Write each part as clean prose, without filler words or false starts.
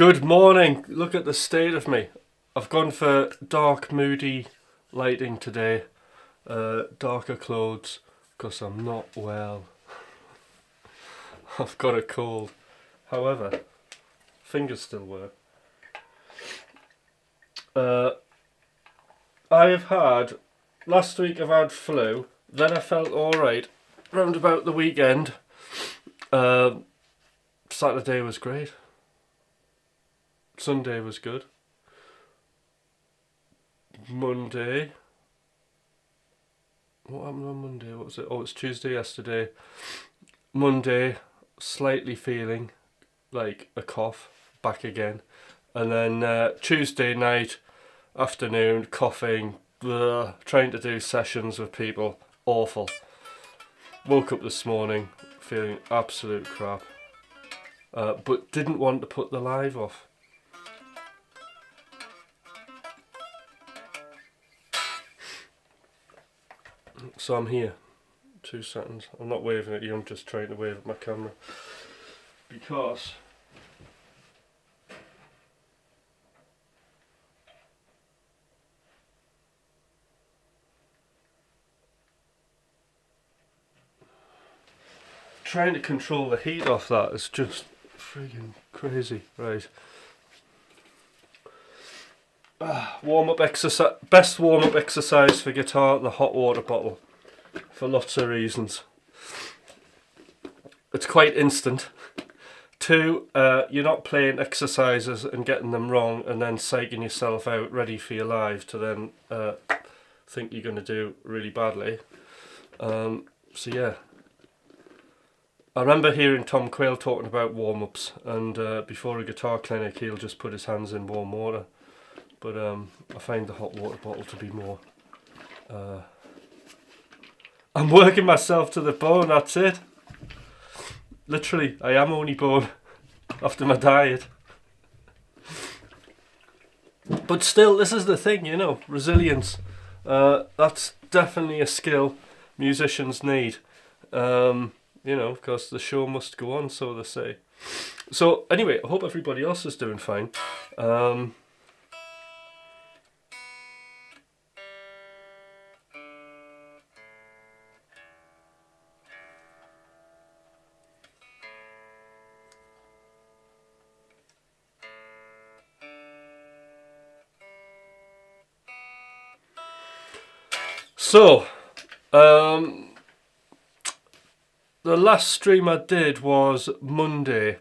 Good morning. Look at the state of me. I've gone for dark, moody lighting today. Darker clothes because I'm not well. I've got a cold. However, fingers still work. I've had, last week I've had flu, then I felt alright. Round about the weekend, Saturday was great. Sunday was good. Monday. What happened on Monday? What was it? Oh, it's Tuesday yesterday. Monday, slightly feeling like a cough, back again. And then Tuesday night, afternoon, coughing, trying to do sessions with people, awful. Woke up this morning feeling absolute crap, but didn't want to put the live off. So I'm here. 2 seconds. I'm not waving at you, I'm just trying to wave at my camera. Because trying to control the heat off that is just freaking crazy. Right. Warm-up exercise. Best warm-up exercise for guitar, the hot water bottle. For lots of reasons. It's quite instant. 2, you're not playing exercises and getting them wrong and then psyching yourself out ready for your live to then think you're going to do really badly. So yeah. I remember hearing Tom Quayle talking about warm-ups, and before a guitar clinic he'll just put his hands in warm water. But I find the hot water bottle to be more... I'm working myself to the bone, that's it. Literally, I am only bone after my diet. But still, this is the thing, you know, resilience. That's definitely a skill musicians need. You know, because the show must go on, so they say. So anyway, I hope everybody else is doing fine. So, the last stream I did was Monday,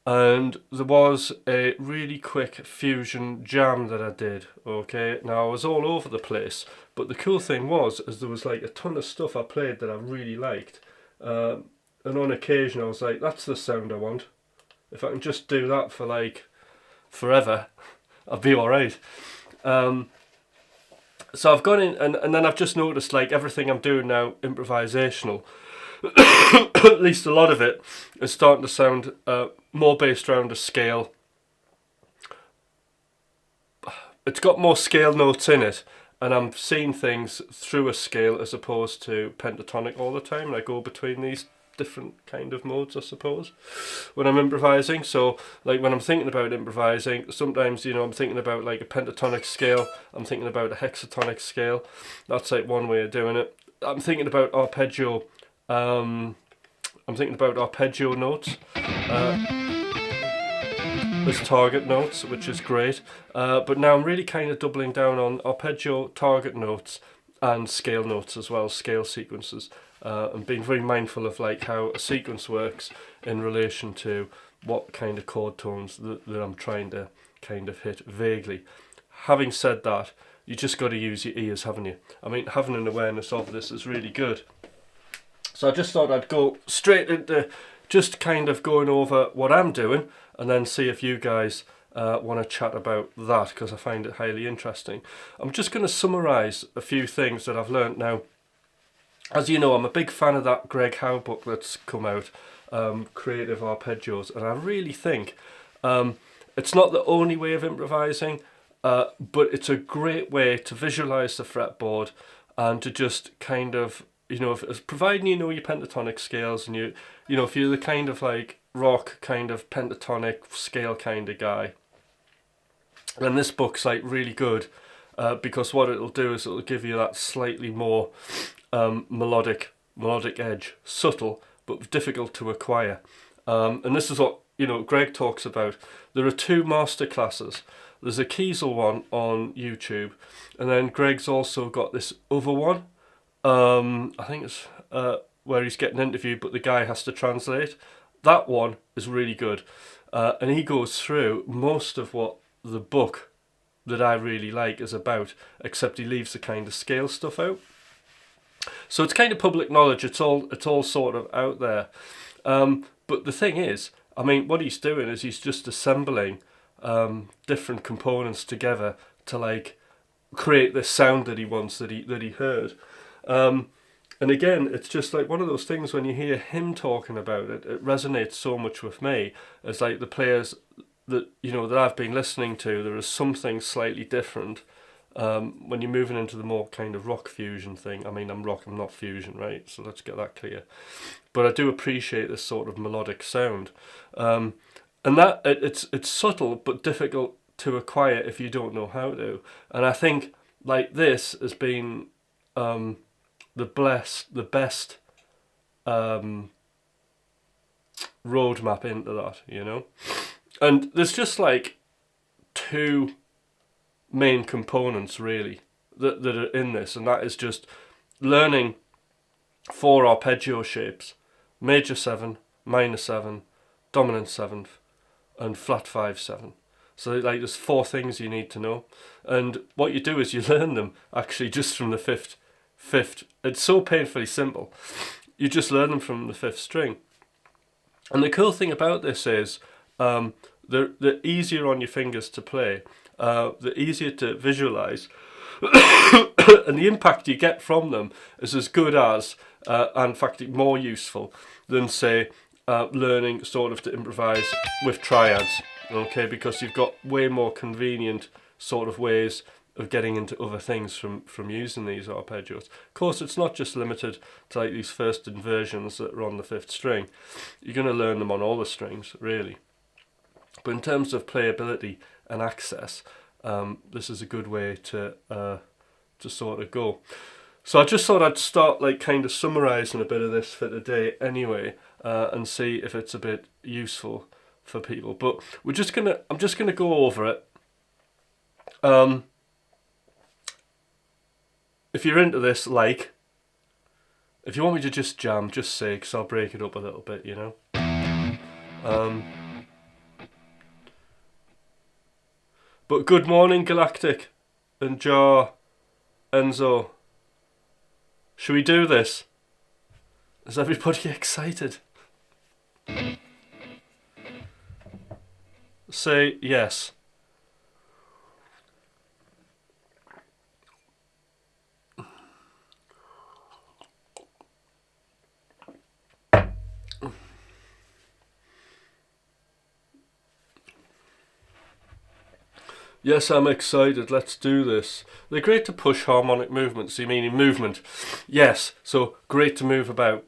and there was a really quick fusion jam that I did. Okay, now I was all over the place, but the cool thing was there was like a ton of stuff I played that I really liked, and on occasion I was like, that's the sound I want. If I can just do that for like forever, I'll be alright. So I've gone in and then I've just noticed like everything I'm doing now improvisational, at least a lot of it, is starting to sound more based around a scale. It's got more scale notes in it, and I'm seeing things through a scale as opposed to pentatonic all the time, and I go between these different kind of modes, I suppose, when I'm improvising. So like when I'm thinking about improvising, sometimes, you know, I'm thinking about like a pentatonic scale, I'm thinking about a hexatonic scale. That's like one way of doing it. I'm thinking about arpeggio. I'm thinking about arpeggio notes as target notes, which is great, but now I'm really kind of doubling down on arpeggio, target notes and scale notes as well, scale sequences. And being very mindful of like how a sequence works in relation to what kind of chord tones that I'm trying to kind of hit vaguely. Having said that, you just got to use your ears, haven't you? I mean, having an awareness of this is really good. So I just thought I'd go straight into just kind of going over what I'm doing and then see if you guys want to chat about that, because I find it highly interesting. I'm just going to summarise a few things that I've learnt now. As you know, I'm a big fan of that Greg Howe book that's come out, Creative Arpeggios, and I really think it's not the only way of improvising, but it's a great way to visualise the fretboard and to just kind of providing you know your pentatonic scales, and if you're the kind of like rock kind of pentatonic scale kind of guy, then this book's like really good, because what it'll do is it'll give you that slightly more melodic edge, subtle but difficult to acquire. And this is what Greg talks about. There are 2 master classes. There's a Kiesel one on YouTube, and then Greg's also got this other one. I think it's where he's getting interviewed, but the guy has to translate. That one is really good, and he goes through most of what the book that I really like is about, except he leaves the kind of scale stuff out. So it's kind of public knowledge. It's all sort of out there. But the thing is, I mean, what he's doing is he's just assembling different components together to like create this sound that he wants, that he heard. And again, it's just like one of those things when you hear him talking about it, it resonates so much with me as like the players that that I've been listening to. There is something slightly different when you're moving into the more kind of rock fusion thing. I mean, I'm rock, I'm not fusion, right? So let's get that clear. But I do appreciate this sort of melodic sound, and that it's subtle but difficult to acquire if you don't know how to. And I think like this has been the best roadmap into that, And there's just like 2 main components really that are in this, and that is just learning 4 arpeggio shapes: major 7, minor 7, dominant 7th, and flat 5/7. So like there's 4 things you need to know, and what you do is you learn them actually just from the fifth. It's so painfully simple. You just learn them from the 5th string, and the cool thing about this is they're easier on your fingers to play. They're easier to visualize, and the impact you get from them is as good as, and in fact more useful than, say, learning sort of to improvise with triads, okay, because you've got way more convenient sort of ways of getting into other things from using these arpeggios. Of course, it's not just limited to like these first inversions that are on the 5th string. You're going to learn them on all the strings, really. But in terms of playability and access, this is a good way to sort of go. So I just thought I'd start like kind of summarising a bit of this for today anyway, and see if it's a bit useful for people. But I'm just gonna go over it. If you're into this, if you want me to just jam, just say, because I'll break it up a little bit, But good morning, Galactic and Jar, Enzo. Should we do this? Is everybody excited? Say yes. Yes, I'm excited. Let's do this. They're great to push harmonic movements. You mean in movement? Yes, so great to move about.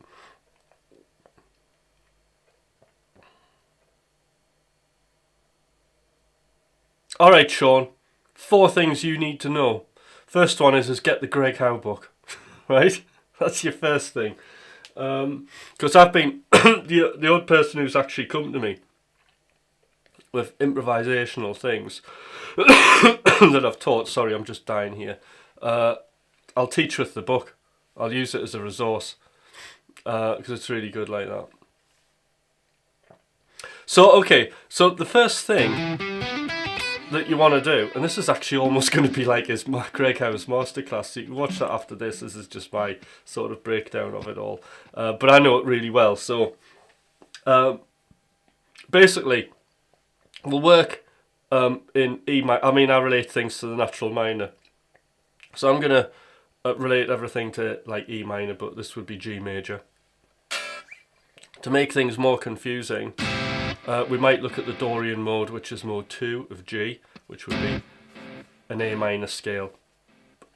Alright, Sean. 4 things you need to know. First one is get the Greg Howe book. Right? That's your first thing. Because I've been the odd person who's actually come to me with improvisational things that I've taught. Sorry, I'm just dying here. I'll teach with the book. I'll use it as a resource, because it's really good like that. So so the first thing that you want to do, and this is actually almost going to be like his Greg Howe's masterclass, so you can watch that after this. This is just my sort of breakdown of it all, but I know it really well. So basically we'll work in E minor. I mean, I relate things to the natural minor, so I'm going to relate everything to like E minor, but this would be G major. To make things more confusing, we might look at the Dorian mode, which is mode 2 of G, which would be an A minor scale.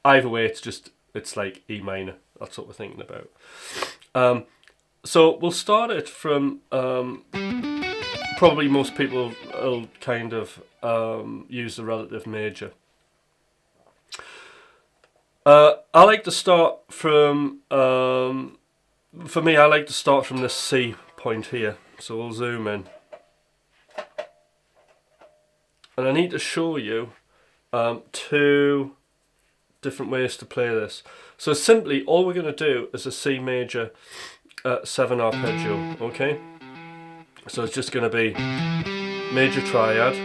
Either way, it's like E minor, That's what we're thinking about. So we'll start it from probably most people will kind of use the relative major. I like to start from, for me, I like to start from this C point here. So we'll zoom in. And I need to show you two different ways to play this. So simply, all we're going to do is a C major 7 arpeggio, okay? So it's just going to be major triad,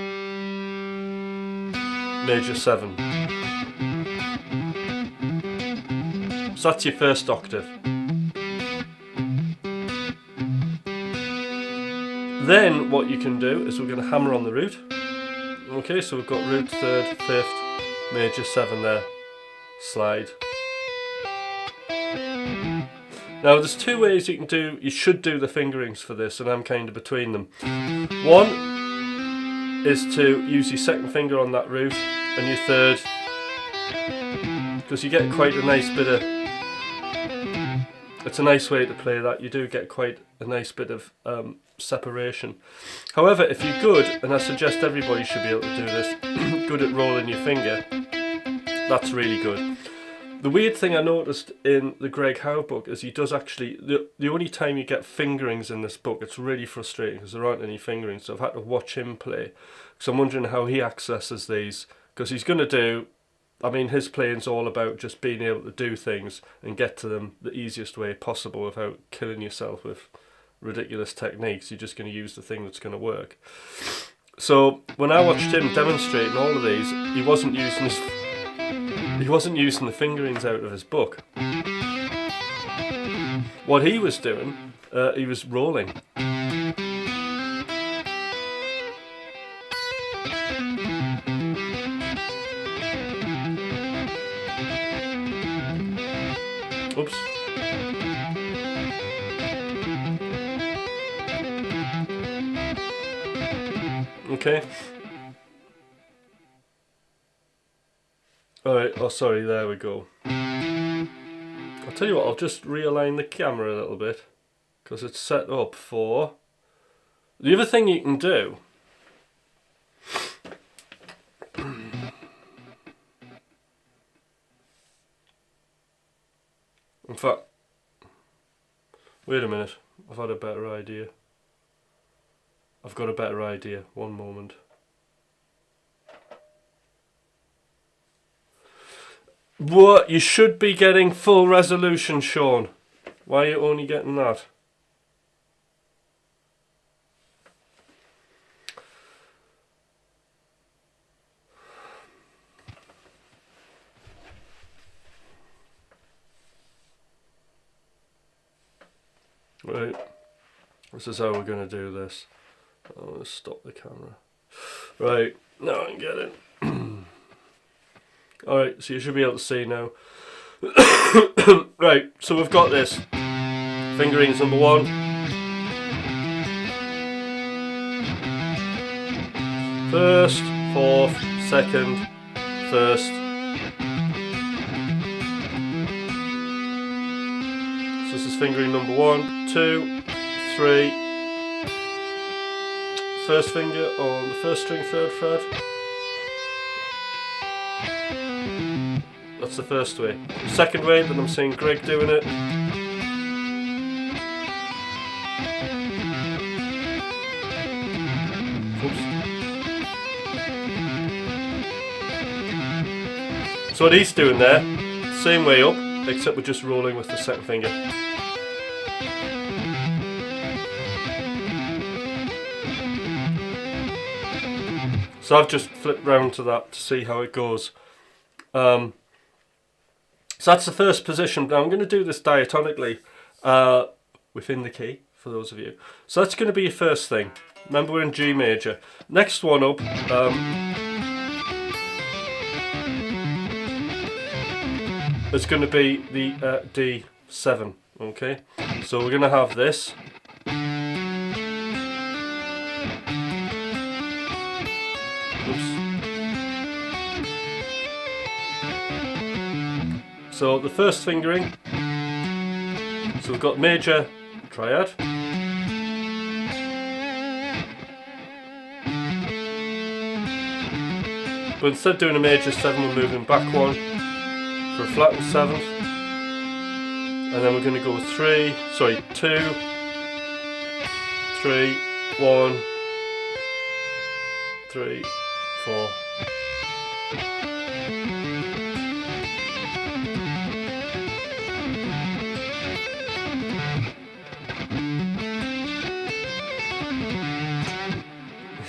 major 7. So that's your first octave. Then what you can do is we're going to hammer on the root. Okay, so we've got root, 3rd, 5th, major 7 there, slide. Now there's two ways you should do the fingerings for this, and I'm kind of between them. One is to use your second finger on that root and your third, because you get quite a nice bit of, it's a nice way to play that, you do get quite a nice bit of separation. However, if you're good, and I suggest everybody should be able to do this, good at rolling your finger, that's really good. The weird thing I noticed in the Greg Howe book is he does actually, the only time you get fingerings in this book, it's really frustrating because there aren't any fingerings, so I've had to watch him play. So I'm wondering how he accesses these, because he's going to do, I mean, his playing's all about just being able to do things and get to them the easiest way possible without killing yourself with ridiculous techniques. You're just going to use the thing that's going to work. So when I watched him demonstrating all of these, he wasn't using the fingerings out of his book. What he was doing, he was rolling. Oops. Okay. Alright, oh sorry, there we go. I'll tell you what, I'll just realign the camera a little bit, because it's set up for... The other thing you can do... In fact, wait a minute, I've had a better idea. I've got a better idea, one moment. What? You should be getting full resolution, Sean. Why are you only getting that? Right. This is how we're going to do this. I'm going to stop the camera. Right. Now I can get it. Alright, so you should be able to see now. Right, so we've got this. Fingerings number 1. First, 4th, 2nd, 1st. So this is fingering number 1, 2, 3. First finger on the 1st string, 3rd fret. That's the first way. Second way, then I'm seeing Greg doing it. Oops. So what he's doing there, same way up, except we're just rolling with the second finger. So I've just flipped round to that to see how it goes. So that's the first position. Now I'm going to do this diatonically within the key, for those of you. So that's going to be your first thing. Remember, we're in G major. Next one up, is going to be the D7. Okay, so we're going to have this. So the first fingering So we've got major triad, but instead of doing a major 7, we're moving back 1 for a flattened 7th, and then we're going to go with 2, 3, 1, 3, 4.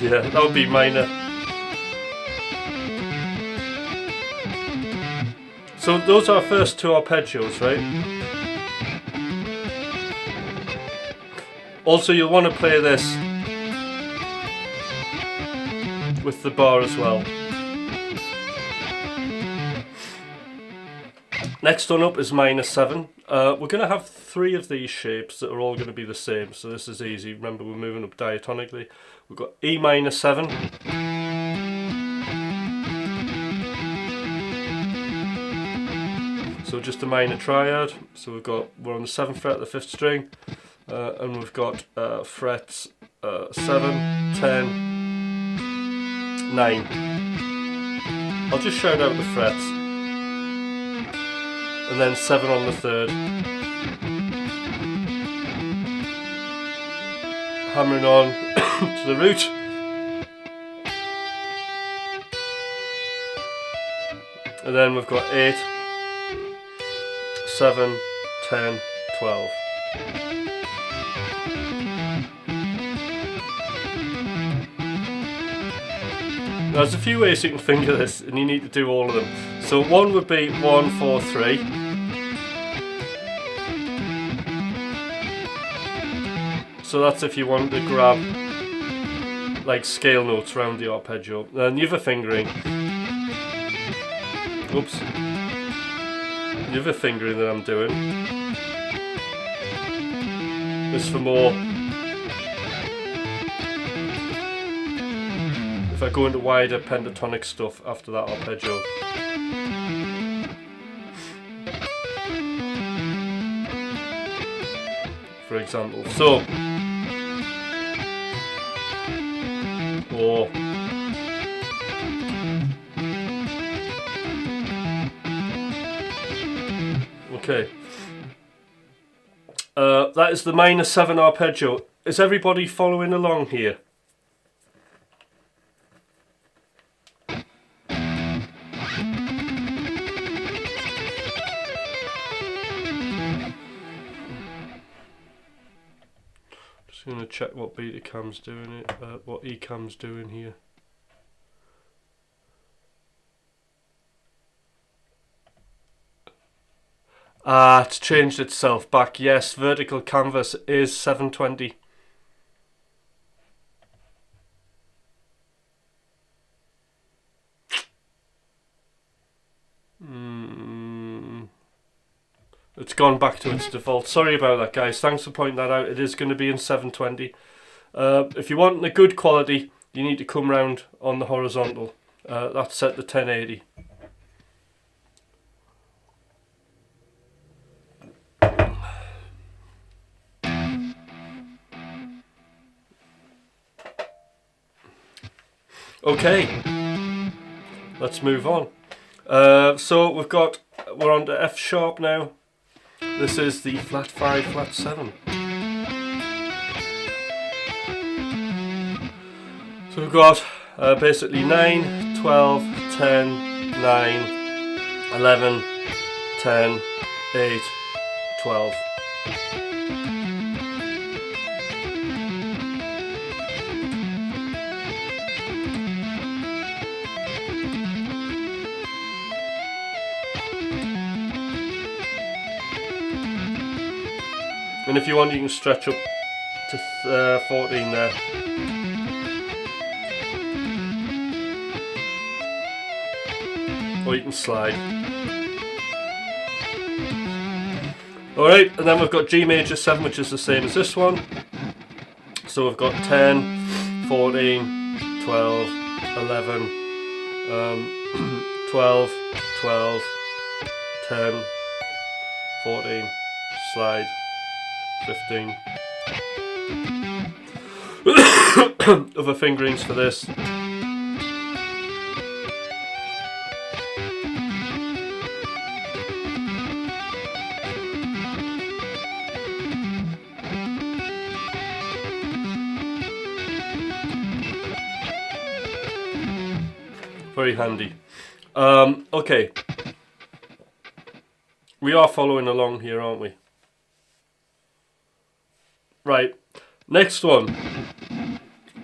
Yeah, that would be minor. So those are our first 2 arpeggios, right? Also, you'll want to play this with the bar as well. Next one up is minor 7. We're going to have 3 of these shapes that are all going to be the same, so this is easy. Remember, we're moving up diatonically. We've got E minor 7. So just a minor triad. So we're on the 7th fret of the 5th string, and we've got frets 7, 10, 9. I'll just shout out the frets. And then 7 on the 3rd. Hammering on to the root. And then we've got 8, 7, 10, 12. Now, there's a few ways you can finger this, and you need to do all of them. So 1 would be 1, 4, 3. So that's if you want to grab like scale notes around the arpeggio. Then the other fingering. Oops. The other fingering that I'm doing is for more. If I go into wider pentatonic stuff after that arpeggio. For example. So. Or. Okay. That is the minor 7 arpeggio. Is everybody following along here? Just going to check what beta cam's doing what E cam's doing here. It's changed itself back. Yes, vertical canvas is 720. It's gone back to its default. Sorry about that, guys. Thanks for pointing that out. It is going to be in 720. If you want a good quality, you need to come round on the horizontal. That's set to 1080. Okay, let's move on. So we're on to F sharp now. This is the flat 5, flat 7. So we've got basically 9, 12, 10, 9, 11, 10, 8, 12. And if you want, you can stretch up to 14 there. Or you can slide. Alright, and then we've got G major 7, which is the same as this one. So we've got 10, 14, 12, 11, 12, 12, 10, 14, slide, 15. Other fingerings for this. Very handy. Okay. We are following along here, aren't we? Right. Next one.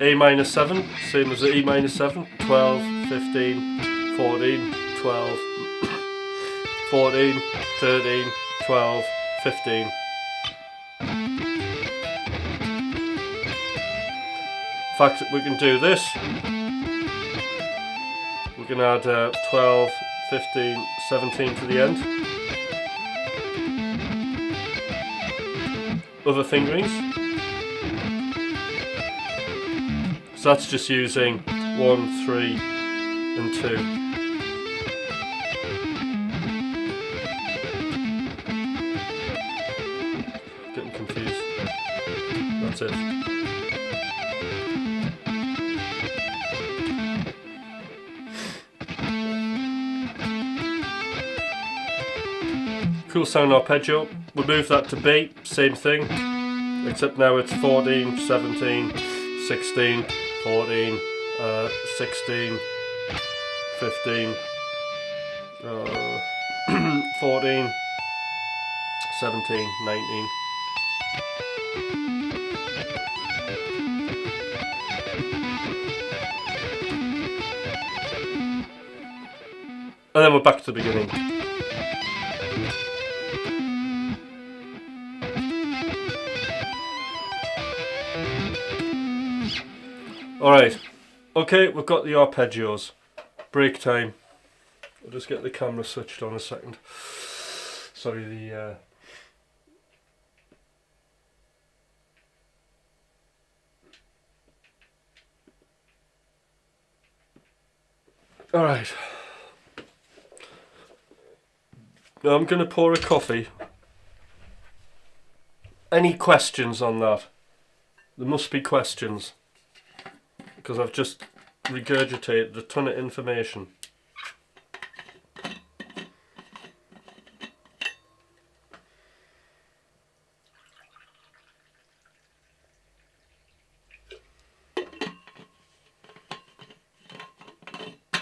A minor 7, same as the E minor 7. 12, 15, 14, 12, 14, 13, 12, 15. In fact, we can do this. We can add 12, 15, 17 to the end. Other fingerings. So that's just using 1, 3 and 2. Getting confused. That's it. Cool sound arpeggio. We'll move that to B, same thing, except now it's 14, 17, 16, 14, 16, 15, 14, 17, 19. And then we're back to the beginning. Alright, okay, we've got the arpeggios. Break time. I'll just get the camera switched on a second. Sorry, the... Alright. Now I'm going to pour a coffee. Any questions on that? There must be questions. Because I've just regurgitated a ton of information.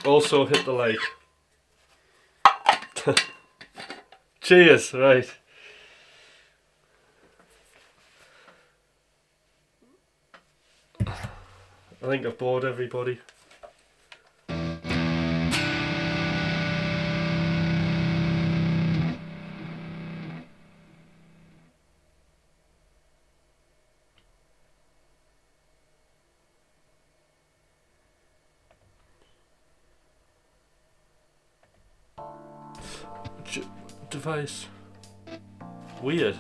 Also hit the like. Cheers, right. I think I've bored everybody. Device. Weird.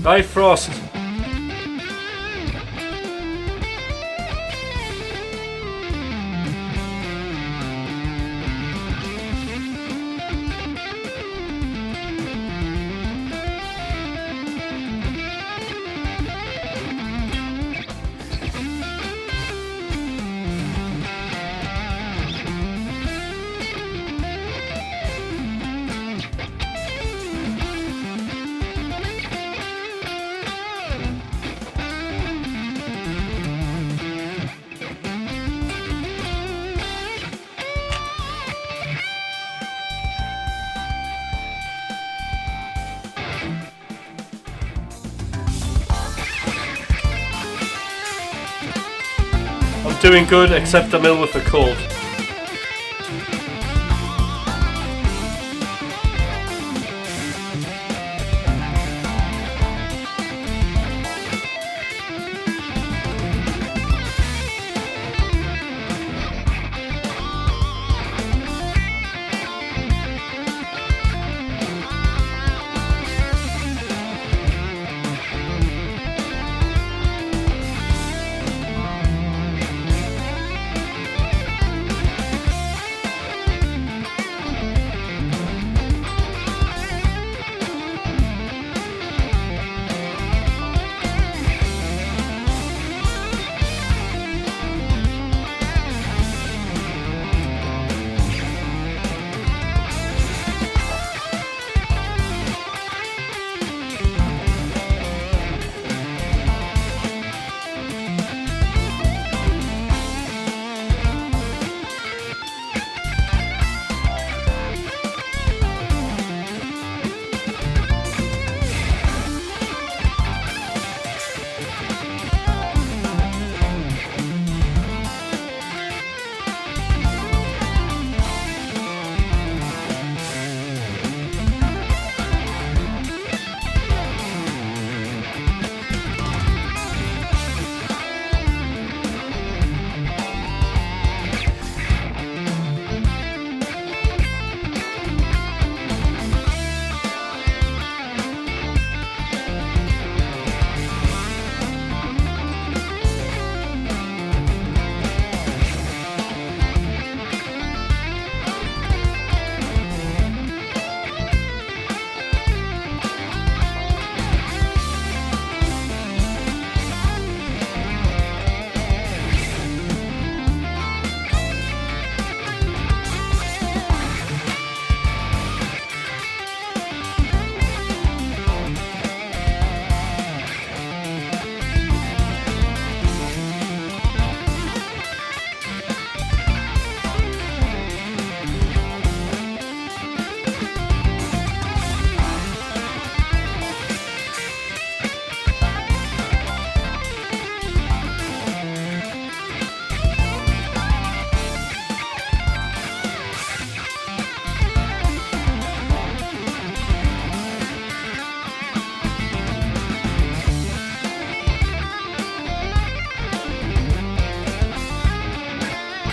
Hi Frost. I'm doing good, except I'm ill with a cold.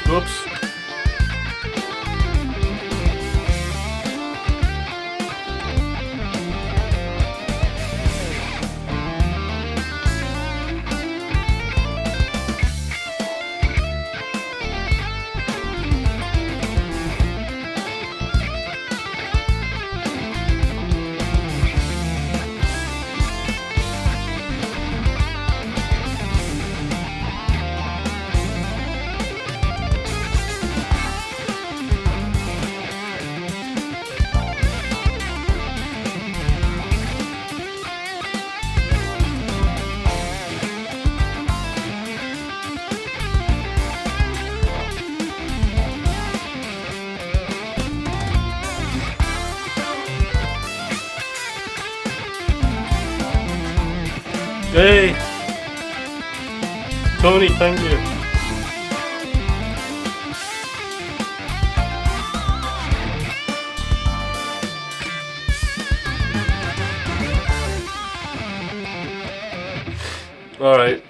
Whoops. Hey, Tony, thank you. All right.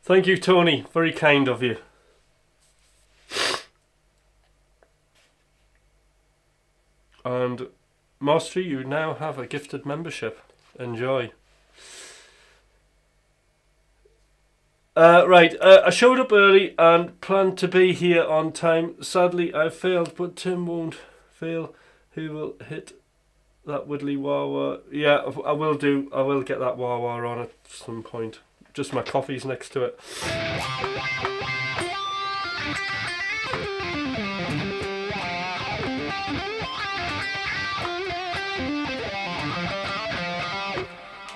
Thank you, Tony. Very kind of you. And Mastery, you now have a gifted membership. Enjoy. Right, I showed up early and planned to be here on time. Sadly, I failed, but Tim won't fail. He will hit that widdly wah-wah. Yeah, I will do. I will get that wah-wah on at some point. Just my coffee's next to it.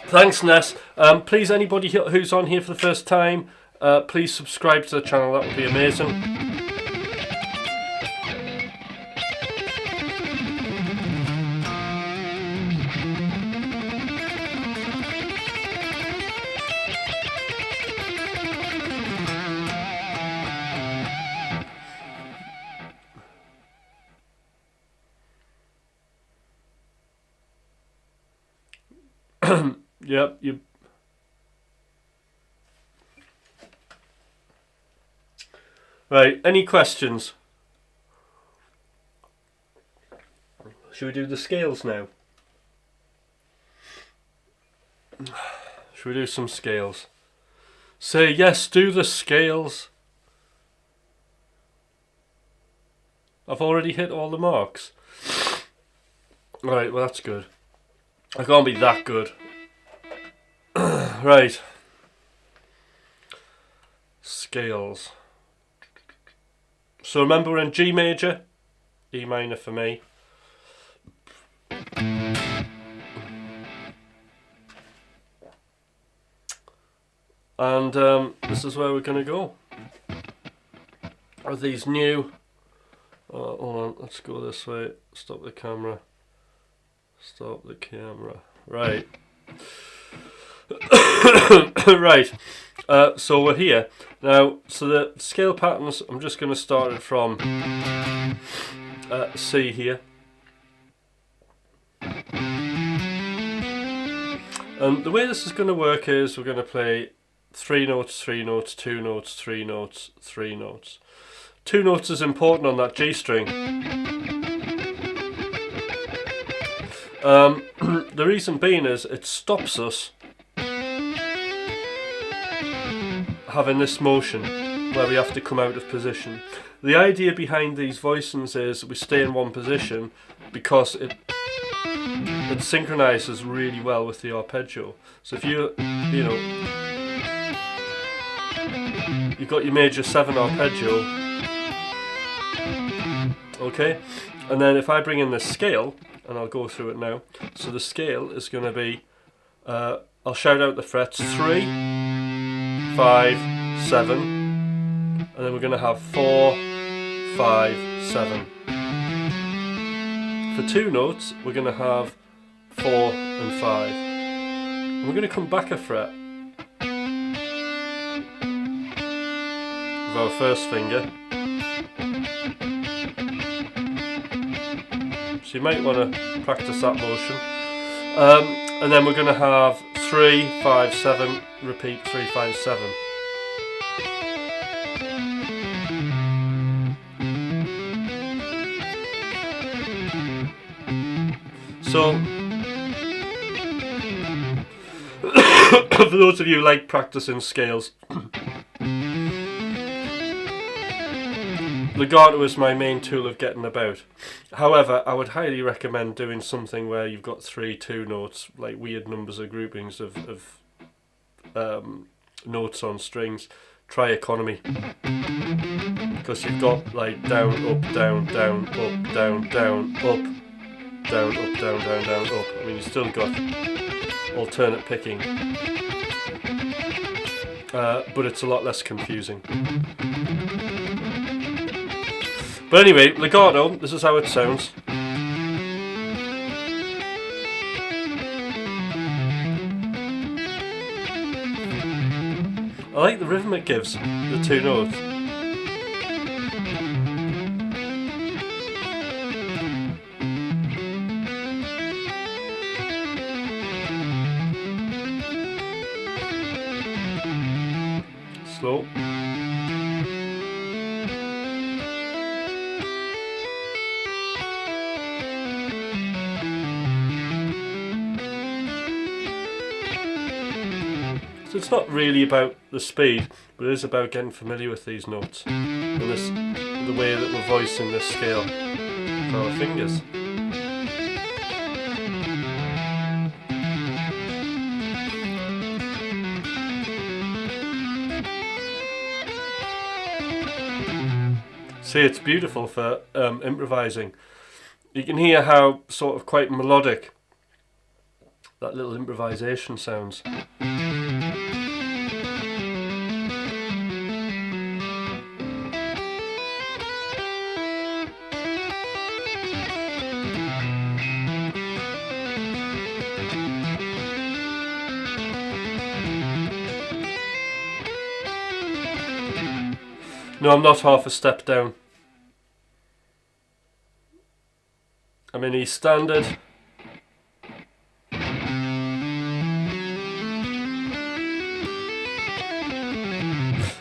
Thanks, Ness. Please, anybody who's on here for the first time, please subscribe to the channel. That would be amazing. Yep, you. Right, any questions? Should we do the scales now? Should we do some scales? Say yes, do the scales. I've already hit all the marks. Right, well that's good. I can't be that good. Right. Scales. So remember we're in G major, E minor for me. And this is where we're going to go. Are these new? Hold on, let's go this way. Stop the camera. Stop the camera. Right. Right. So we're here. Now, so the scale patterns, I'm just going to start it from C here. And the way this is going to work is we're going to play 3 notes, 3 notes, 2 notes, 3 notes, 3 notes. 2 notes is important on that G string. The reason being is it stops us having this motion where we have to come out of position. The idea behind these voicings is we stay in one position because it synchronizes really well with the arpeggio. So if you've got your major 7 arpeggio, okay, and then if I bring in the scale, and I'll go through it now. So the scale is going to be, I'll shout out the frets 3, 5, 7, and then we're going to have 4, 5, 7. For 2 notes, we're going to have 4 and 5. And we're going to come back a fret with our first finger. So you might want to practice that motion. And then we're going to have 3, 5, 7, repeat 3, 5, 7. So, for those of you who like practicing scales, legato is my main tool of getting about. However, I would highly recommend doing something where you've got 3 2 notes, like weird numbers or groupings of notes on strings. Try economy, because you've got like down, up, down, down, up, down, down, up, down, up, down, down, down, up. I mean, you've still got alternate picking, but it's a lot less confusing. But anyway, legato, this is how it sounds. I like the rhythm it gives, the 2 notes. Slow. So it's not really about the speed, but it is about getting familiar with these notes and the way that we're voicing this scale with our fingers. See, it's beautiful for improvising. You can hear how sort of quite melodic that little improvisation sounds. No, I'm not half a step down. I'm in E standard.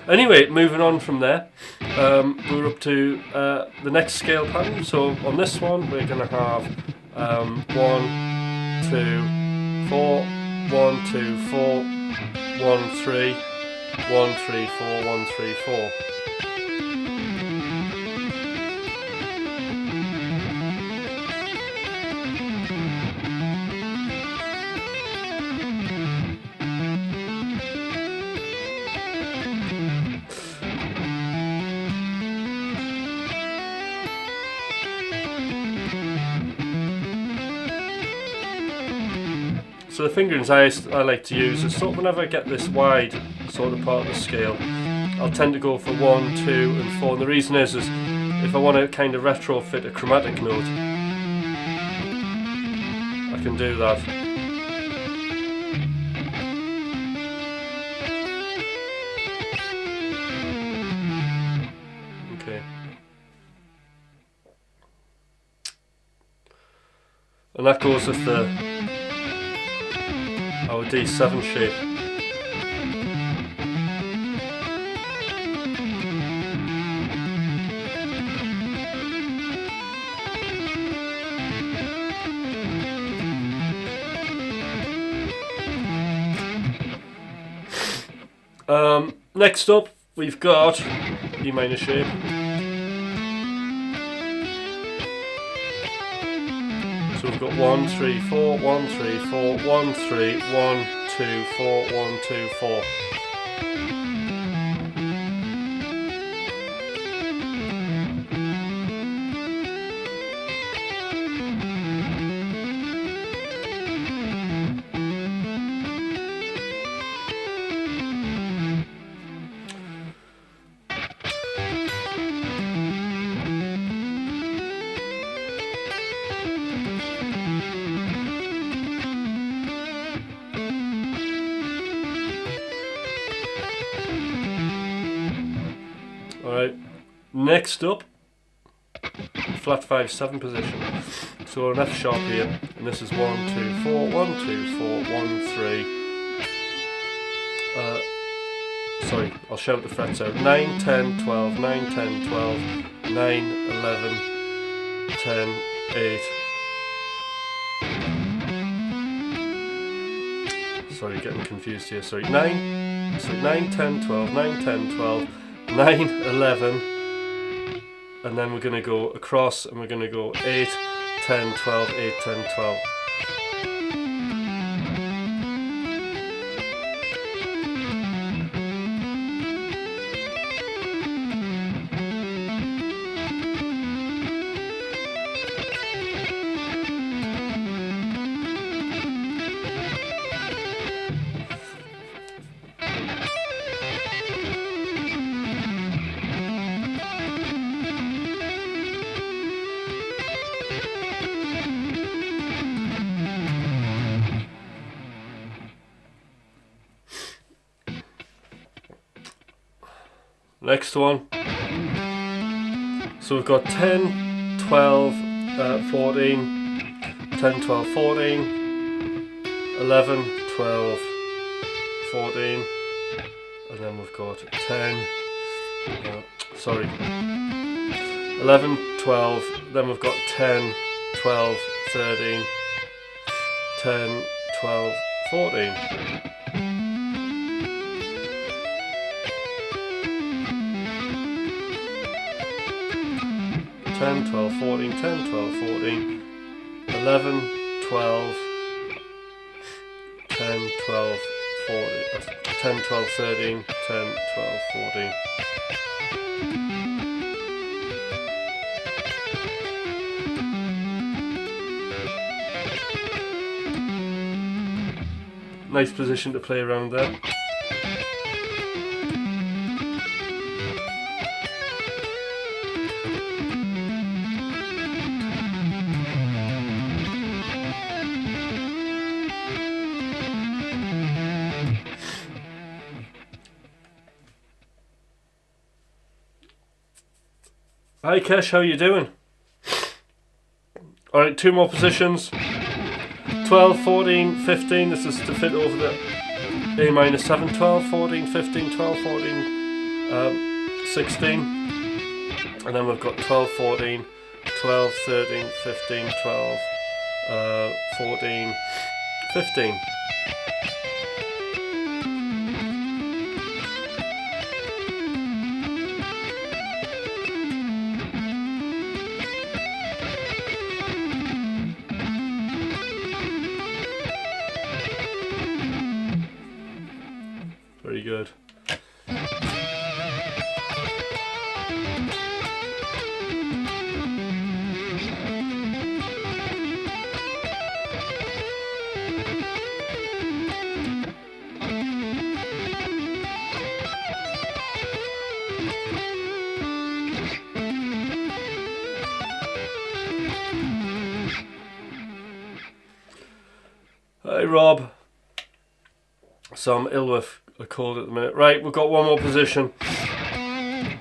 Anyway, moving on from there, we're up to the next scale pattern. So on this one, we're going to have 1, 2, 4, 1, 2, 4, 1, 3, 1, 3, 4, 1, 3, 4. So the fingerings I like to use is sort of whenever I get this wide sort of part of the scale, I'll tend to go for 1, 2 and 4, and the reason is if I want to kind of retrofit a chromatic note, I can do that. Okay. And that goes with our D7 shape. Next up, we've got E minor shape. So we've got 1, 3, 4, 1, 3, 4, 1, 3, 1, 2, 4, 1, 2, 4. Alright, next up, flat 5/7 position. So an F sharp here, and this is 1, 2, 4, 1, 2, 4, 1, 3. Sorry, I'll shout the frets out. 9, 10, 12, 9, 10, 12, 9, 11, 10, 8. Sorry, getting confused here. Sorry, 9, 10, 12, 9, 10, 12. 9, 11, and then we're going to go across and we're going to go 8, 10, 12, 8, 10, 12. Next one. So we've got 10, 12, 14, 10, 12, 14, 11, 12, 14, and then we've got 10, 11, 12, then we've got 10, 12, 13, 10, 12, 14. 10, 12, 14, 10, 12, 14, 11, 12, 10, 12, 14, 10, 12, 13, 10, 12, 14. Nice position to play around there. Hi Kesh, how you doing? Alright, two more positions. 12, 14, 15, this is to fit over the A minor 7, 12, 14, 15, 12, 14, 16, and then we've got 12, 14, 12, 13, 15, 12, 14, 15. Very good. Hey Rob. So I'm ill with a cold at the minute. Right, we've got one more position.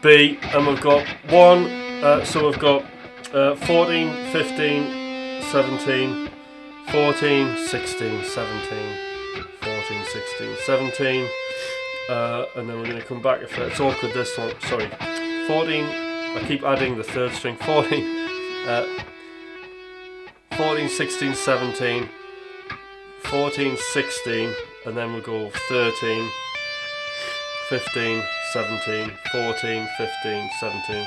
B, and we've got one, so we've got 14, 15, 17, 14, 16, 17, 14, 16, 17, and then we're going to come back if it's awkward this one, sorry, 14, I keep adding the third string, 14, 14, 16, 17, 14, 16, and then we'll go 13, 15, 17, 14, 15, 17.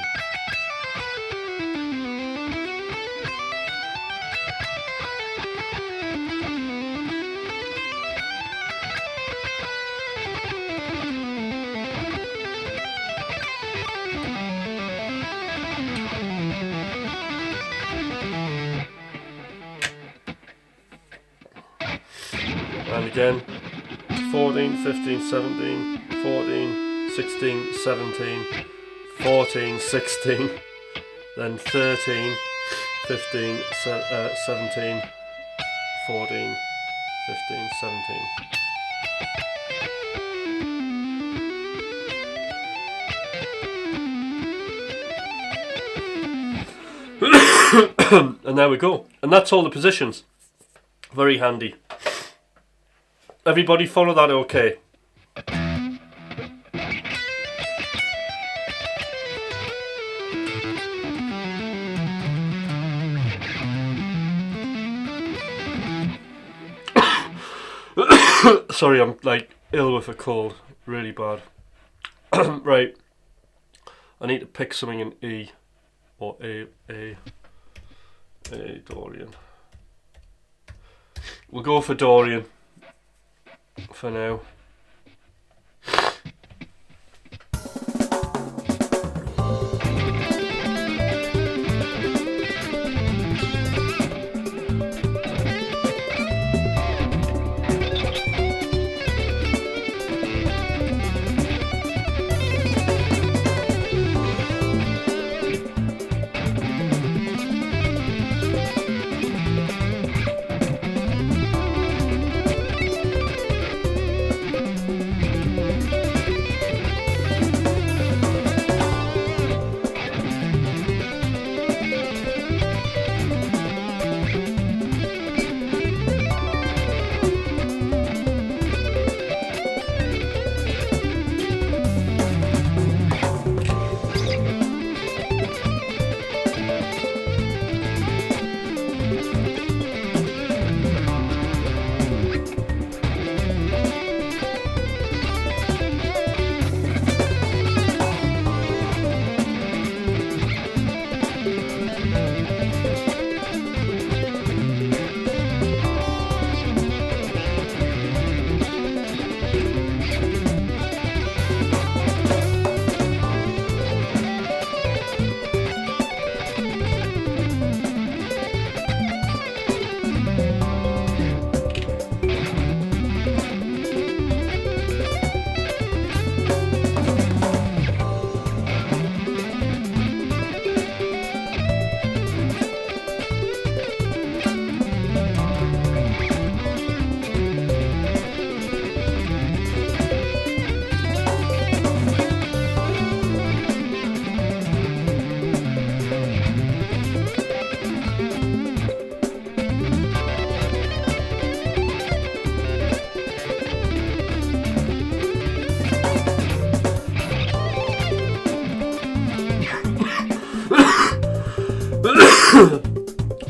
And again, 14, 15, 17, 14, 16, 17, 14, 16, then 13, 15, 17, 14, 15, 17. And there we go. And that's all the positions. Very handy. Everybody follow that okay? Sorry, I'm like ill with a cold. Really bad. Right. I need to pick something in E or A Dorian. We'll go for Dorian for now.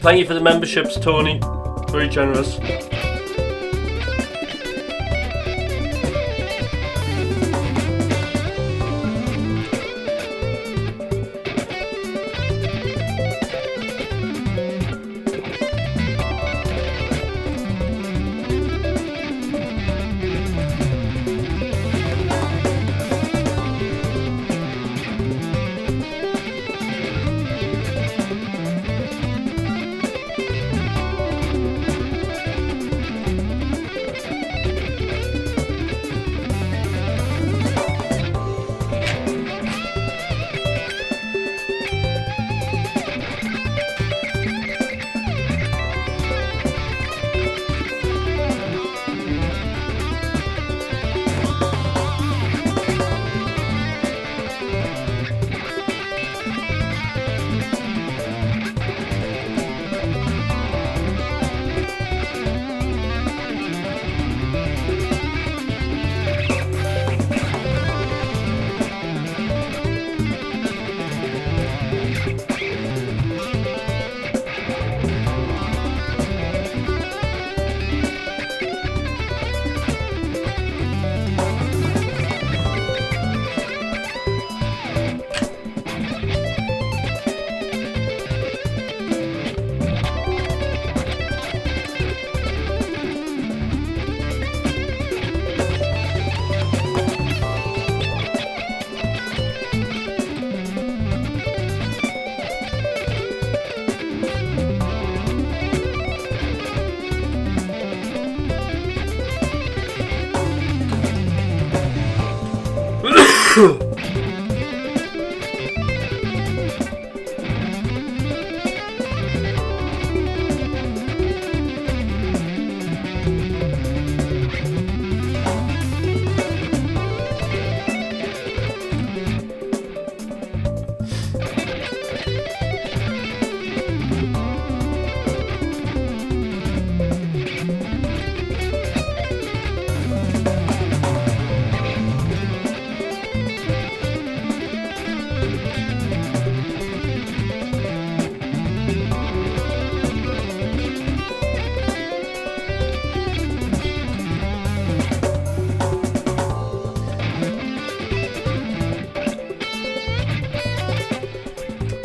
Thank you for the memberships, Tony. Very generous.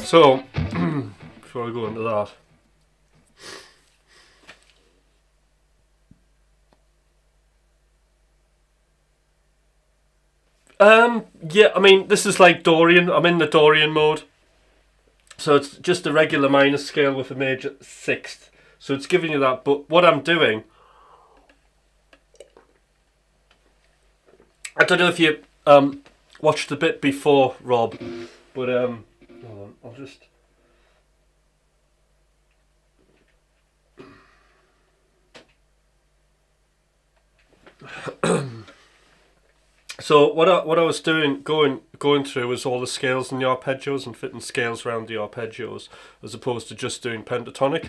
So, before I go into that, yeah, I mean, this is like Dorian. I'm in the Dorian mode. So it's just a regular minor scale with a major sixth. So it's giving you that, but what I'm doing, I don't know if you watched the bit before, Rob, but hold on, I'll just... So what I was doing, going through, was all the scales and the arpeggios and fitting scales around the arpeggios, as opposed to just doing pentatonic.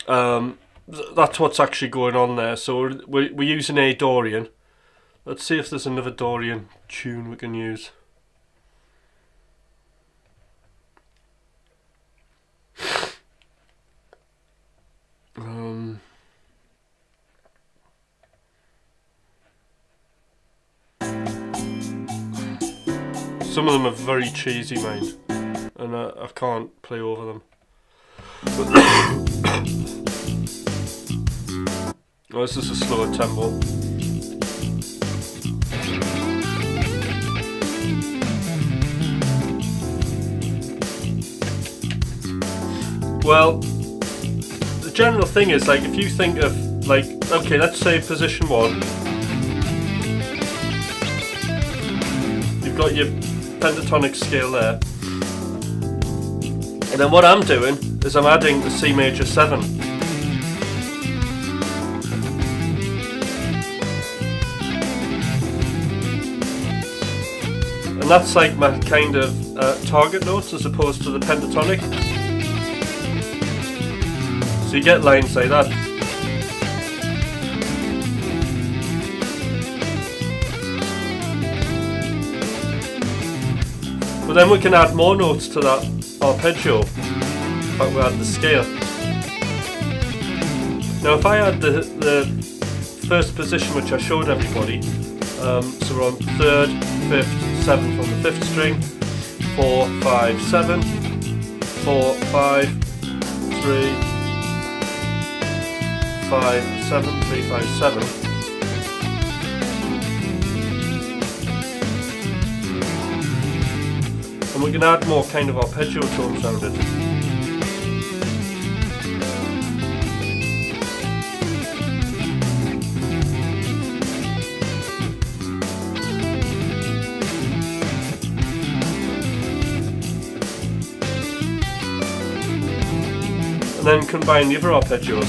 That's what's actually going on there. So we're using a Dorian. Let's see if there's another Dorian tune we can use. Some of them are very cheesy, mind, and I can't play over them. Oh, this is a slower tempo. Well, the general thing is, like, if you think of, like, okay, let's say position 1. You've got your pentatonic scale there, and then what I'm doing is I'm adding the C major 7. And that's like my kind of target notes as opposed to the pentatonic. So you get lines like that. But then we can add more notes to that arpeggio. In fact, we add the scale. Now if I had the first position which I showed everybody, so we're on 3rd, 5th, 7th on the 5th string, 4, 5, 7, 4, 5, 3, 5, 7, 3, 5, 7. And we can add more kind of arpeggio tones around it. And then combine the other arpeggios.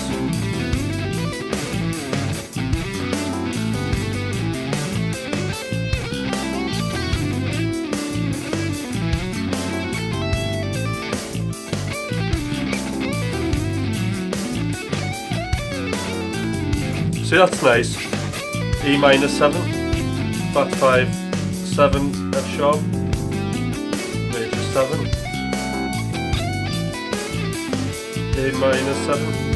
See, that's nice. E minor 7, flat 5, 7, F sharp, major 7, A minor 7,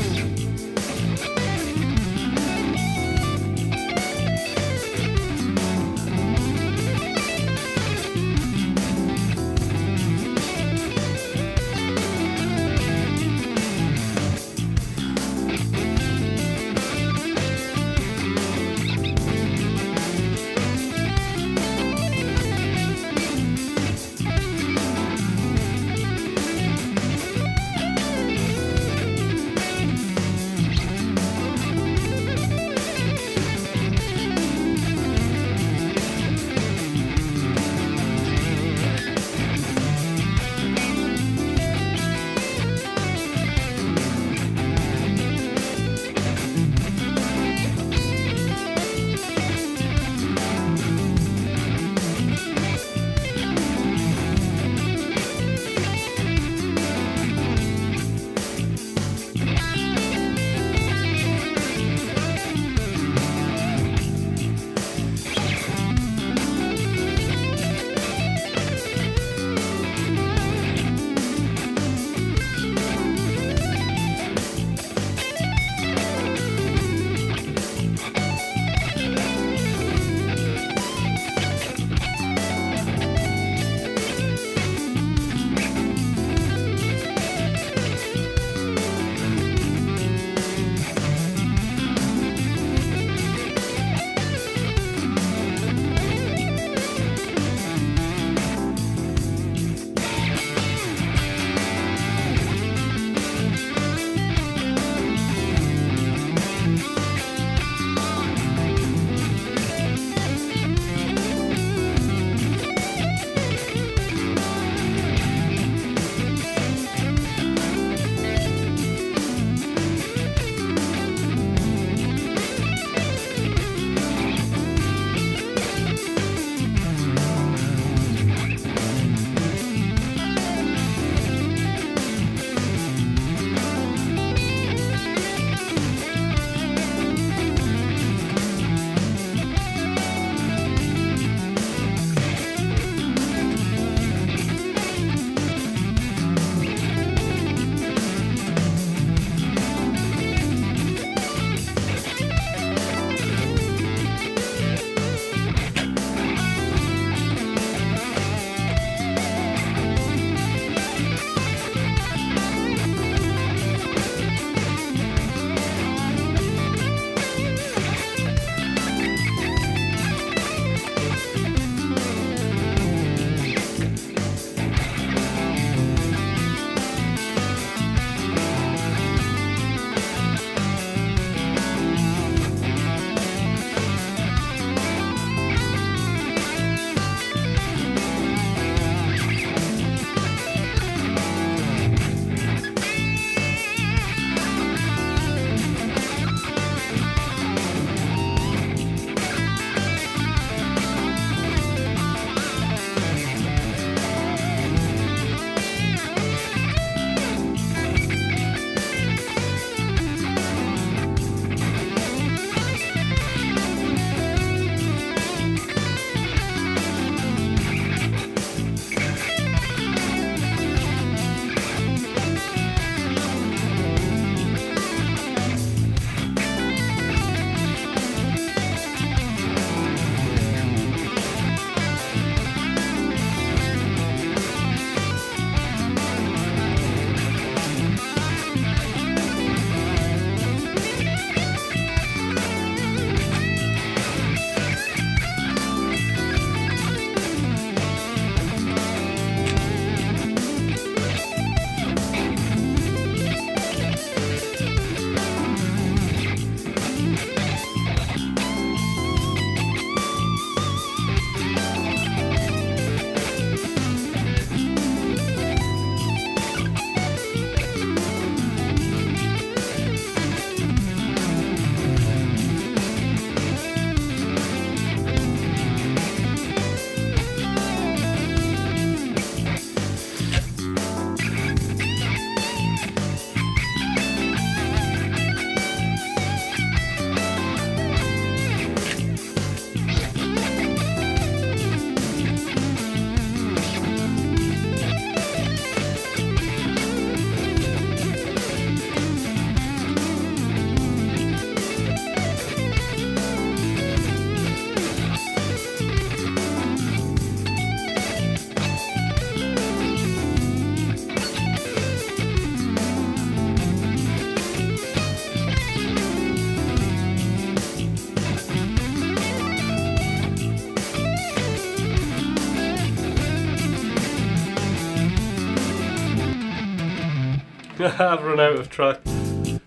I've run out of track.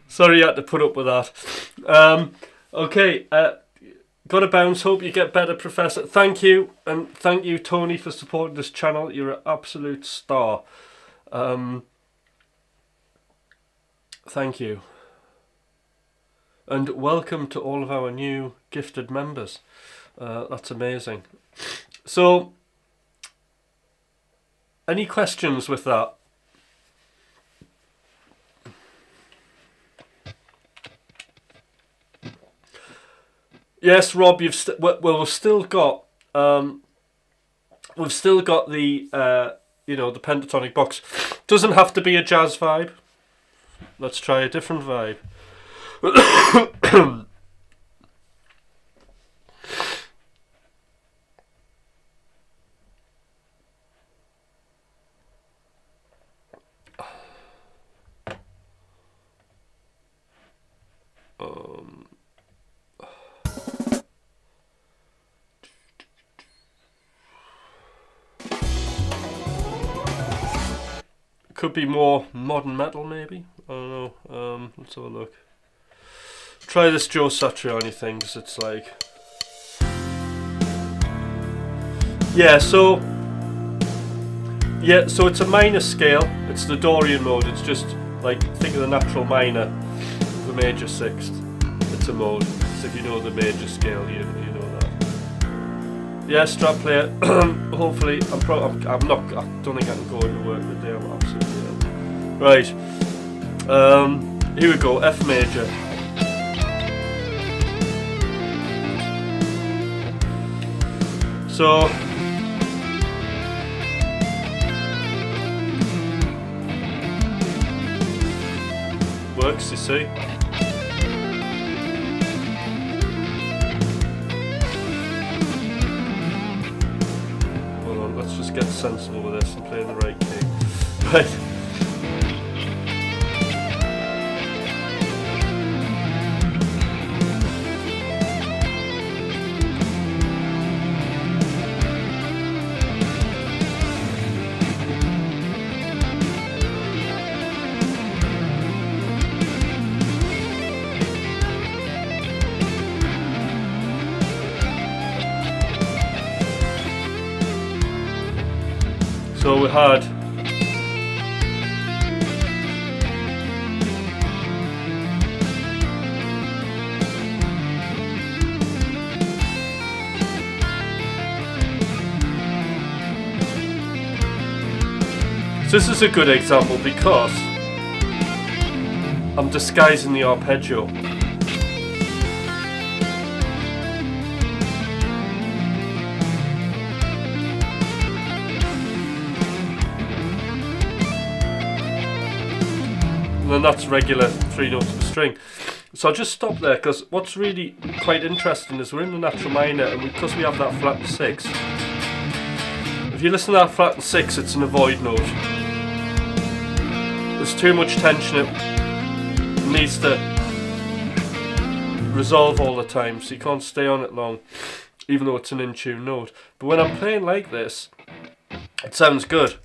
Sorry you had to put up with that. Okay, gotta bounce. Hope you get better, Professor. Thank you, and thank you, Tony, for supporting this channel. You're an absolute star. Thank you. And welcome to all of our new gifted members. That's amazing. So, any questions with that? Yes, Rob, you've we've still got the you know, the pentatonic box. Doesn't have to be a jazz vibe. Let's try a different vibe. Could be more modern metal, maybe. I don't know. Let's have a look. Try this Joe Satriani thing, because it's like, so it's a minor scale. It's the Dorian mode. It's just like, think of the natural minor, the major sixth. It's a mode. So if you know the major scale, you know that. Yeah, strap player. Hopefully, I don't think I can go into work today. I'm absolutely ill. Right. Here we go. F major. So. Works, you see. Let's just get sensible with this and play the right key. Right. So we had so this is a good example because I'm disguising the arpeggio. And that's regular 3 notes of a string. So I'll just stop there, because what's really quite interesting is we're in the natural minor, and because we have that flat 6, if you listen to that flat 6, it's an avoid note. There's too much tension, it needs to resolve all the time, so you can't stay on it long, even though it's an in tune note. But when I'm playing like this, it sounds good.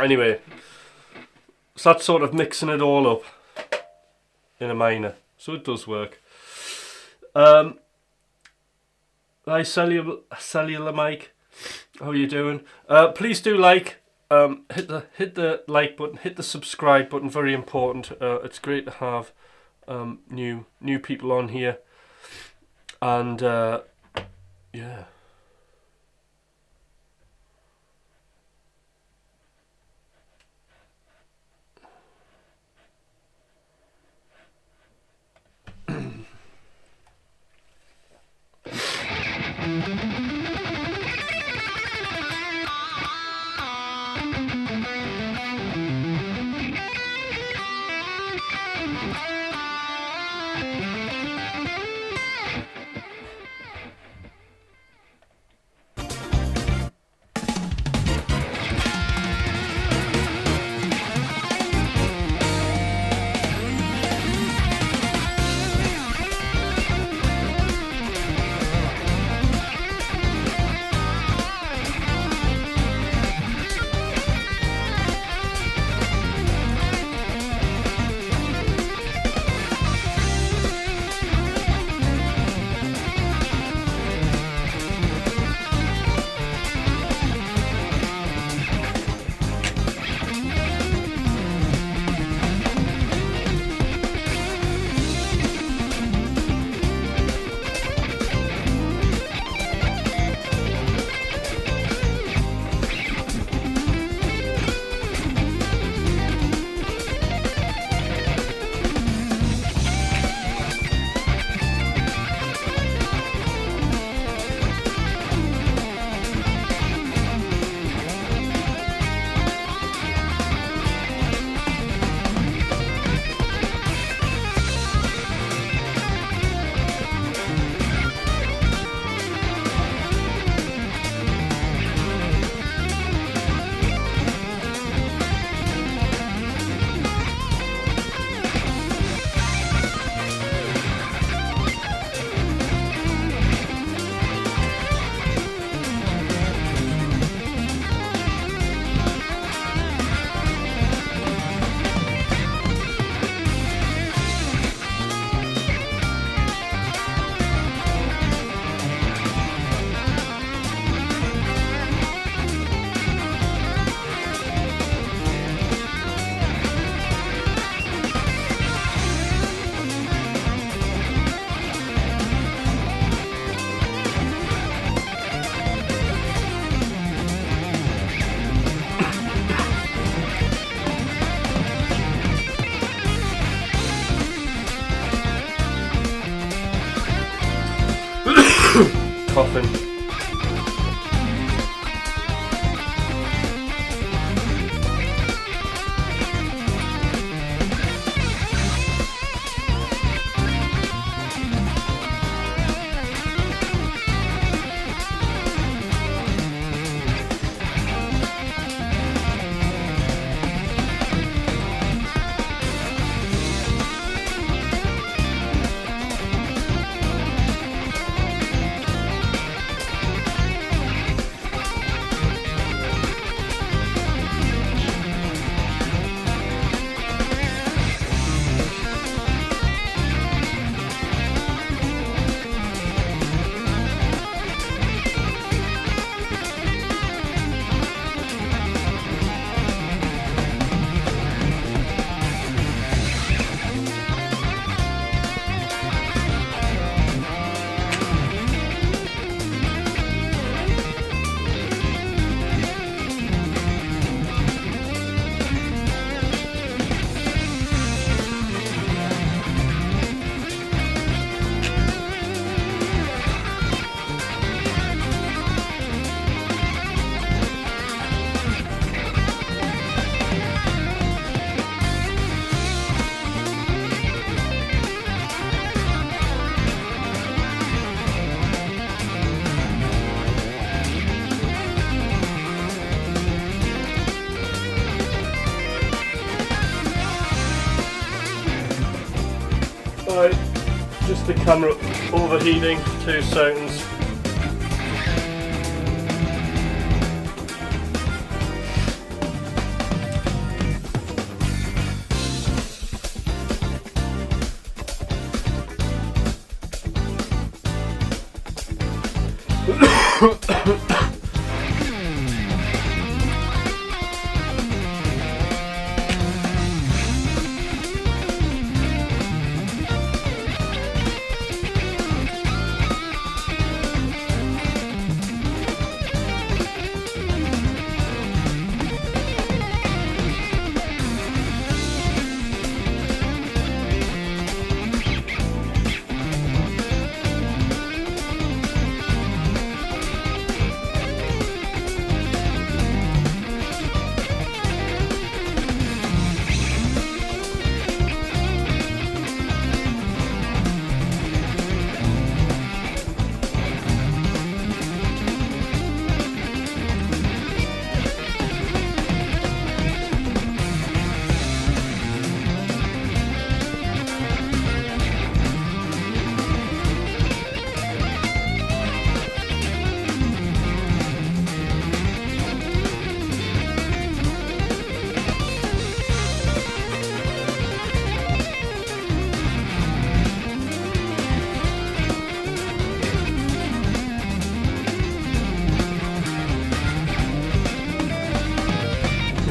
Anyway, so that's sort of mixing it all up in a minor, so it does work. Hi cellular mic, how are you doing? Please do like, hit the like button, hit the subscribe button, very important. It's great to have new people on here, and yeah. Coughing. Right, just the camera overheating, 2 seconds.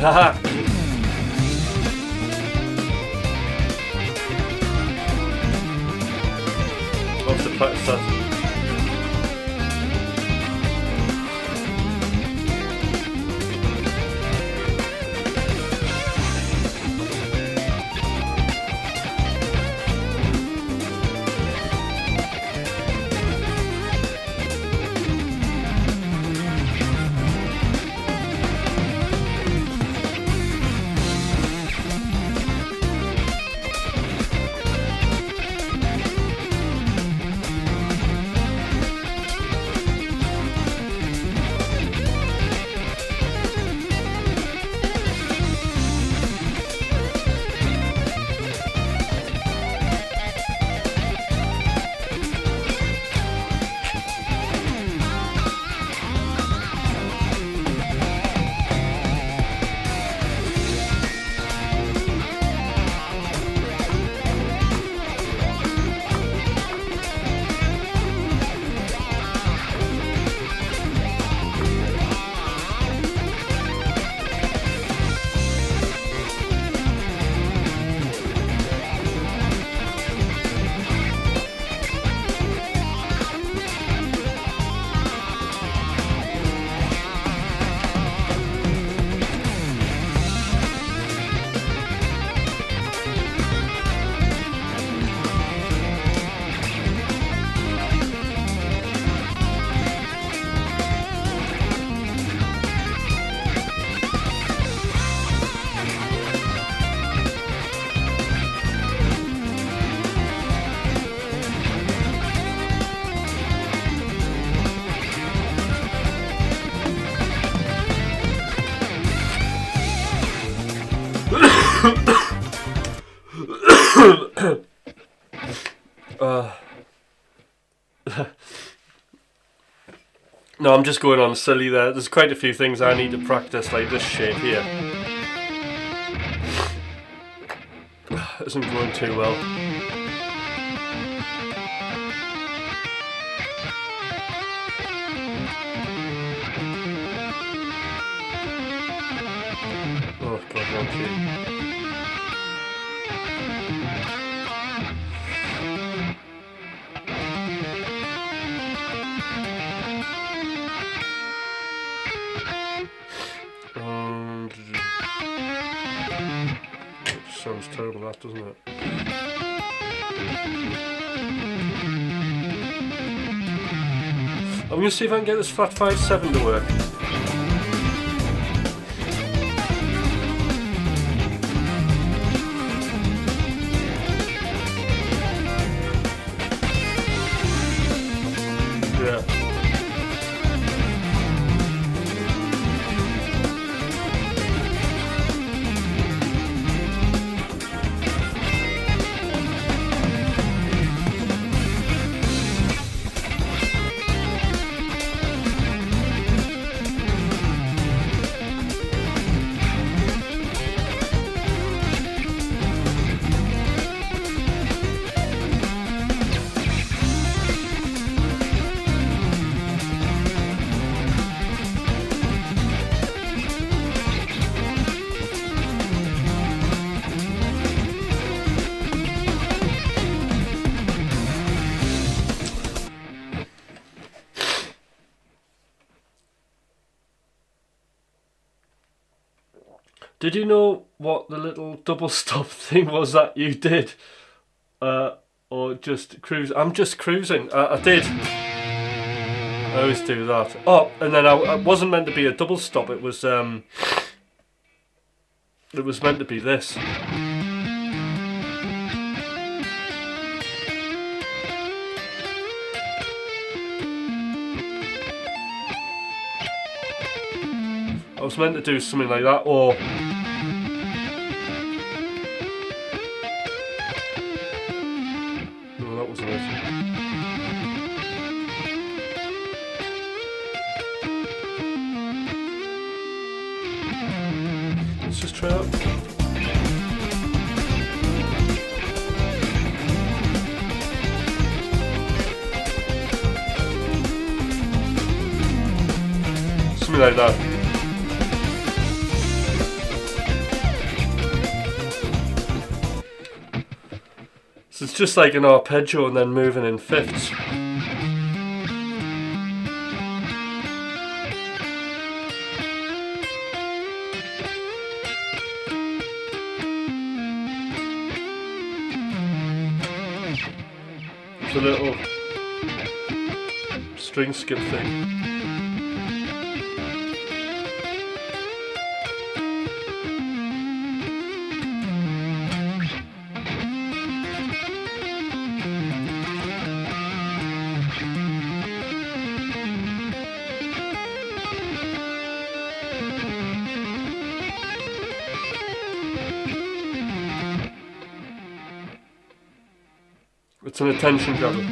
Haha. What's the practice that? No, I'm just going on silly there. There's quite a few things I need to practice, like this shape here. Isn't going too well. Oh god, wrong key. Sounds terrible, that, doesn't it? I'm going to see if I can get this flat 5/7 to work. Yeah. Did you know what the little double stop thing was that you did? Or just cruise? I'm just cruising. I did. I always do that. Oh, and then I wasn't meant to be a double stop. It was meant to be this. I was meant to do something like that, or no, that wasn't it. Let's just try that. Something like that. So it's just like an arpeggio and then moving in fifths. It's a little string skip thing. It's an attention grabber.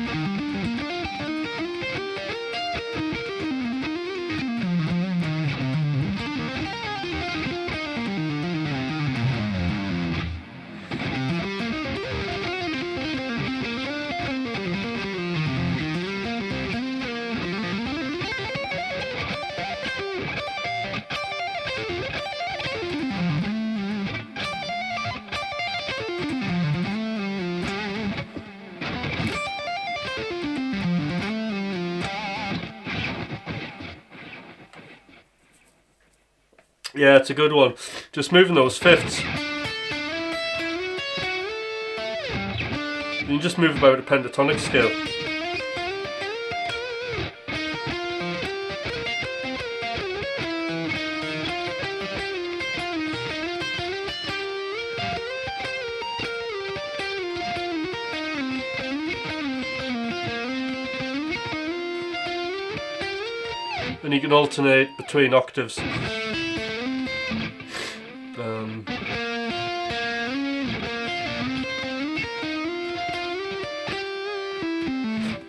Yeah, it's a good one. Just moving those fifths. You can just move about a pentatonic scale. And you can alternate between octaves.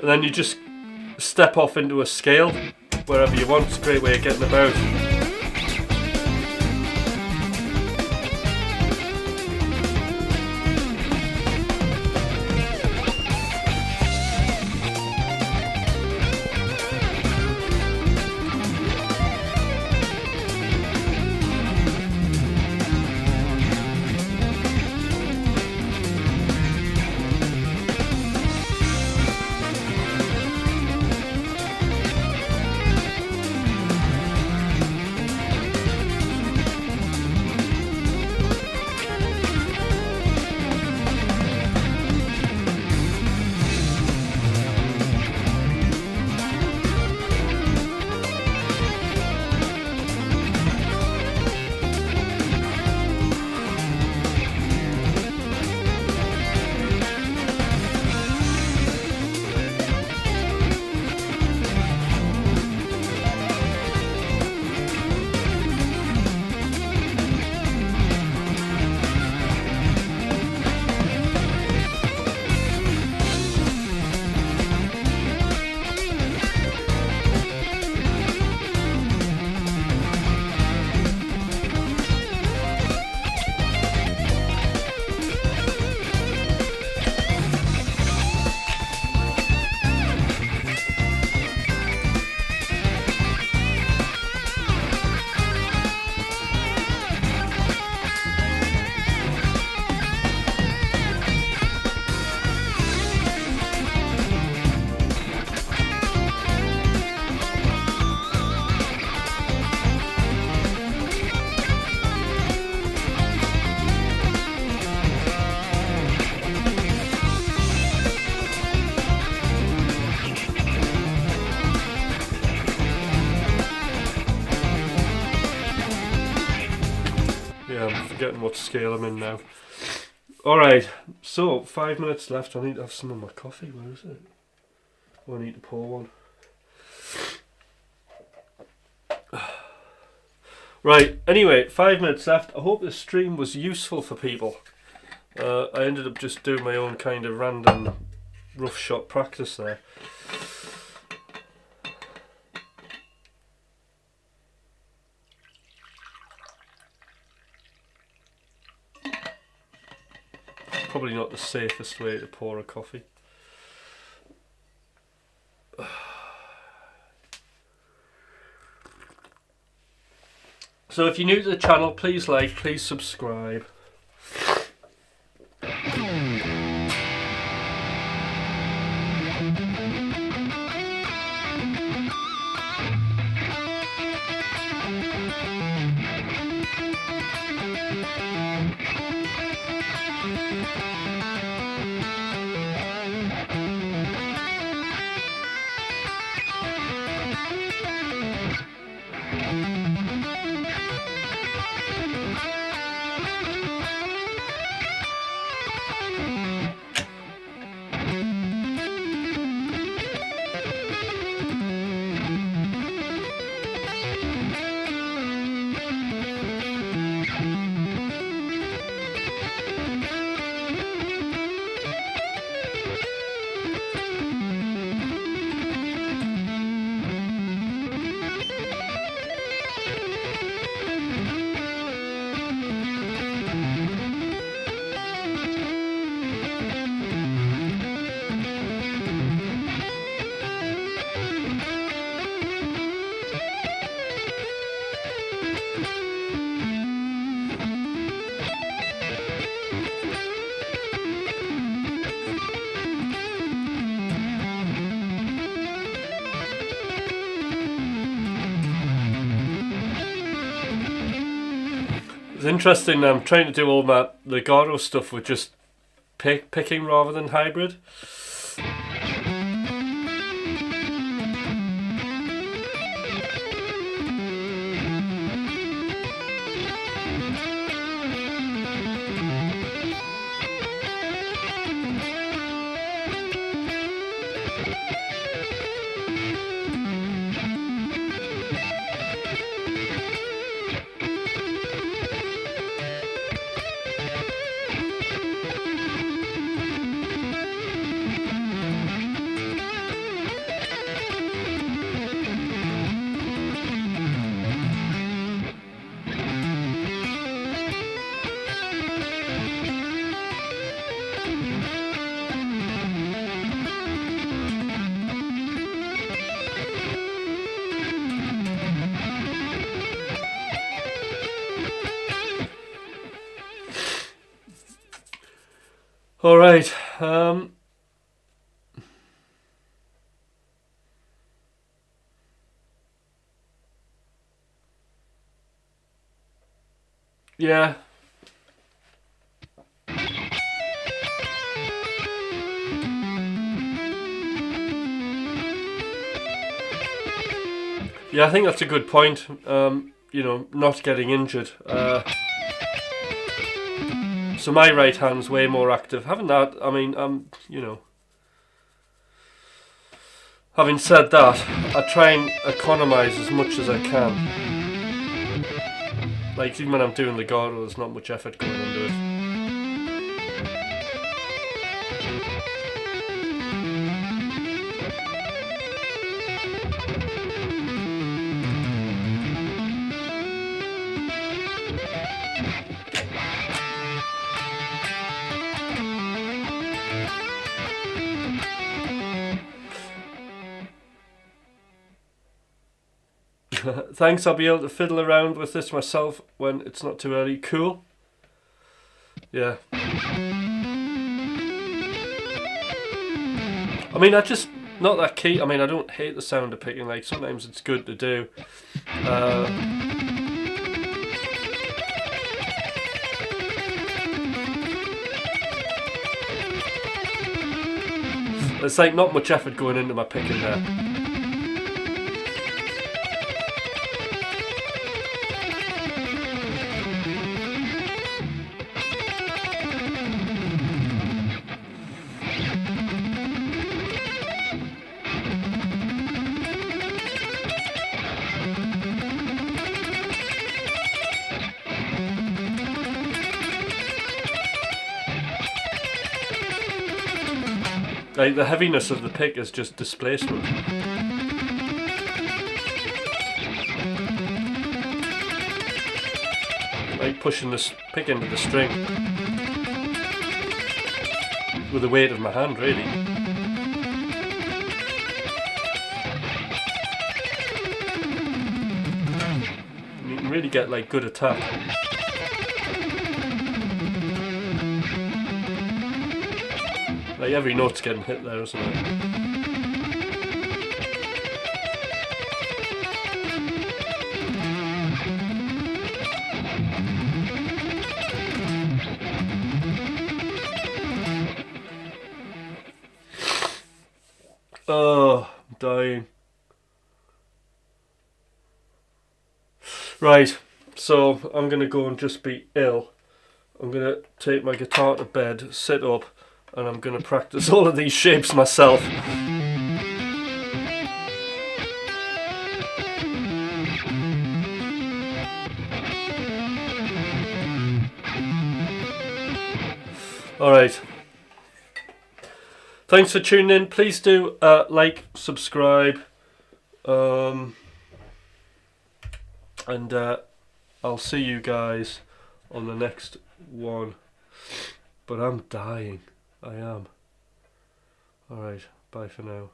And then you just step off into a scale wherever you want. It's a great way of getting about. Yeah, I'm forgetting what scale I'm in now. Alright, so 5 minutes left. I need to have some of my coffee. Where is it? Oh, I need to pour one. Right, anyway, 5 minutes left. I hope this stream was useful for people. I ended up just doing my own kind of random rough shot practice there. Probably not the safest way to pour a coffee. So if you're new to the channel, please like, please subscribe. It's interesting. I'm trying to do all my legato stuff with just picking rather than hybrid. All right. Yeah. Yeah, I think that's a good point. You know, not getting injured. So my right hand's way more active. Having that, I mean, you know. Having said that, I try and economise as much as I can. Like, even when I'm doing legato, there's not much effort going into it. Thanks, I'll be able to fiddle around with this myself when it's not too early. Cool. Yeah. I mean, not that key. I mean, I don't hate the sound of picking. Like, sometimes it's good to do. There's like not much effort going into my picking there. Like, the heaviness of the pick is just displacement. Like pushing this pick into the string with the weight of my hand, really. And you can really get like good attack. Like, every note's getting hit there, isn't it? Oh, I'm dying. Right, so I'm going to go and just be ill. I'm going to take my guitar to bed, sit up, and I'm going to practice all of these shapes myself. Alright. Thanks for tuning in. Please do like, subscribe, and I'll see you guys on the next one. But I'm dying. I am. Alright, bye for now.